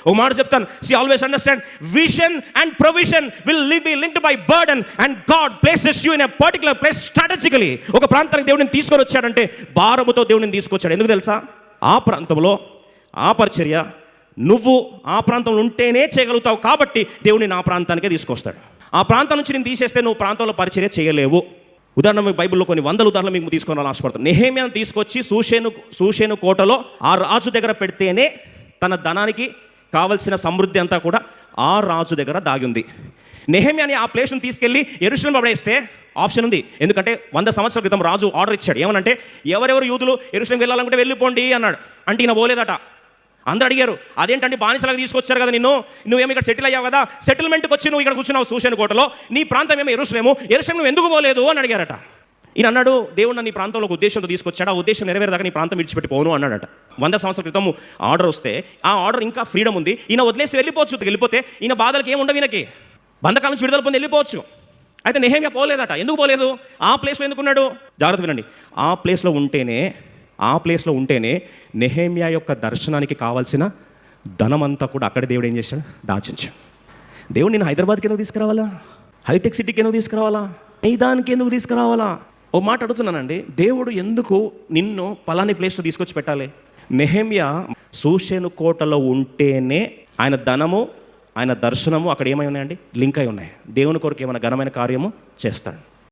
ఒక మాట చెప్తాను, always understand, vision and provision will be linked by burden, and God places you in a particular place strategically. ఒక ప్రాంతానికి దేవుడిని తీసుకొని వచ్చాడంటే భారముతో దేవుడిని తీసుకొచ్చాడు. ఎందుకు తెలుసా? ఆ ప్రాంతంలో ఆ పరిచర్య నువ్వు ఆ ప్రాంతంలో ఉంటేనే చేయగలుగుతావు, కాబట్టి దేవుడిని నా ప్రాంతానికే తీసుకొస్తాడు. ఆ ప్రాంతం నుంచి నేను తీసేస్తే నువ్వు ప్రాంతంలో పరిచర్య చేయలేవు. ఉదాహరణ మీకు బైబిల్లో కొన్ని వందల ఉదాహరణలు మీకు తీసుకొని ఆశపడతాను. నెహెమ్యాను తీసుకొచ్చి సూషేను కోటలో ఆ రాజు దగ్గర పెడితేనే తన ధనానికి కావలసిన సమృద్ధి అంతా కూడా ఆ రాజు దగ్గర దాగి ఉంది. నెహెమ్యాని ఆ ప్లేస్ను తీసుకెళ్ళి యెరూషలేం పడేస్తే ఆప్షన్ ఉంది. ఎందుకంటే 100 సంవత్సరాల క్రితం రాజు ఆర్డర్ ఇచ్చాడు. ఏమనంటే ఎవరెవరు యూదులు యెరూషలేం వెళ్ళాలనుకుంటే వెళ్ళిపోండి అన్నాడు. అంటే ఈయన పోలేదట. అందరూ అడిగారు, అదేంటంటే బానిసలాగా తీసుకొచ్చారు కదా నువ్వేమో ఇక్కడ సెటిల్ అయ్యావు కదా, సెటిల్మెంట్కి వచ్చి నువ్వు ఇక్కడ కూర్చున్నావు సూషేను కోటలో, నీ ప్రాంతం ఏమో యెరూషలేం నువ్వు ఎందుకు పోలేదు అని అడిగారట. ఈయన అన్నాడు, దేవుడు నన్ను ఈ ప్రాంతంలో ఒక ఉద్దేశంతో తీసుకొచ్చాడు, ఆ ఉద్దేశం నెరవేరేదాకా నీ ప్రాంతం విడిచిపెట్టి పోను అన్నాడట. 100 సంవత్సరాల క్రితం ఆర్డర్ వస్తే ఆ ఆర్డర్ ఇంకా ఫ్రీడమ్ ఉంది. ఈయన వదిలేసి వెళ్ళిపోతే ఈయన బాధలకు ఏముండవు, ఈయనకి బంధకాల నుంచి విడుదల పొంది వెళ్ళిపోవచ్చు. అయితే నెహెమ్యా పోలేదట. ఎందుకు పోలేదు? ఆ ప్లేస్లో ఎందుకున్నాడు? జాగ్రత్త వినండి. ఆ ప్లేస్లో ఉంటేనే నెహెమ్యా యొక్క దర్శనానికి కావాల్సిన ధనమంతా కూడా అక్కడ దేవుడు ఏం చేశాడు? దాచించాడు. దేవుడు నేను హైదరాబాద్కి ఎందుకు తీసుకురావాలా? హైటెక్ సిటీకి ఎందుకు తీసుకురావాలా? మైదానికి ఎందుకు తీసుకురావాలా? ఓ మాట అడుగుతున్నానండి, దేవుడు ఎందుకు నిన్ను పలాని ప్లేస్లో తీసుకొచ్చి పెట్టాలి? నెహెమ్యా సూషేను కోటలో ఉంటేనే ఆయన ధనము, ఆయన దర్శనము అక్కడ ఏమై ఉన్నాయండి? లింక్ అయి ఉన్నాయి. దేవుని కొరకు ఏమైనా ఘనమైన కార్యము చేస్తాడు.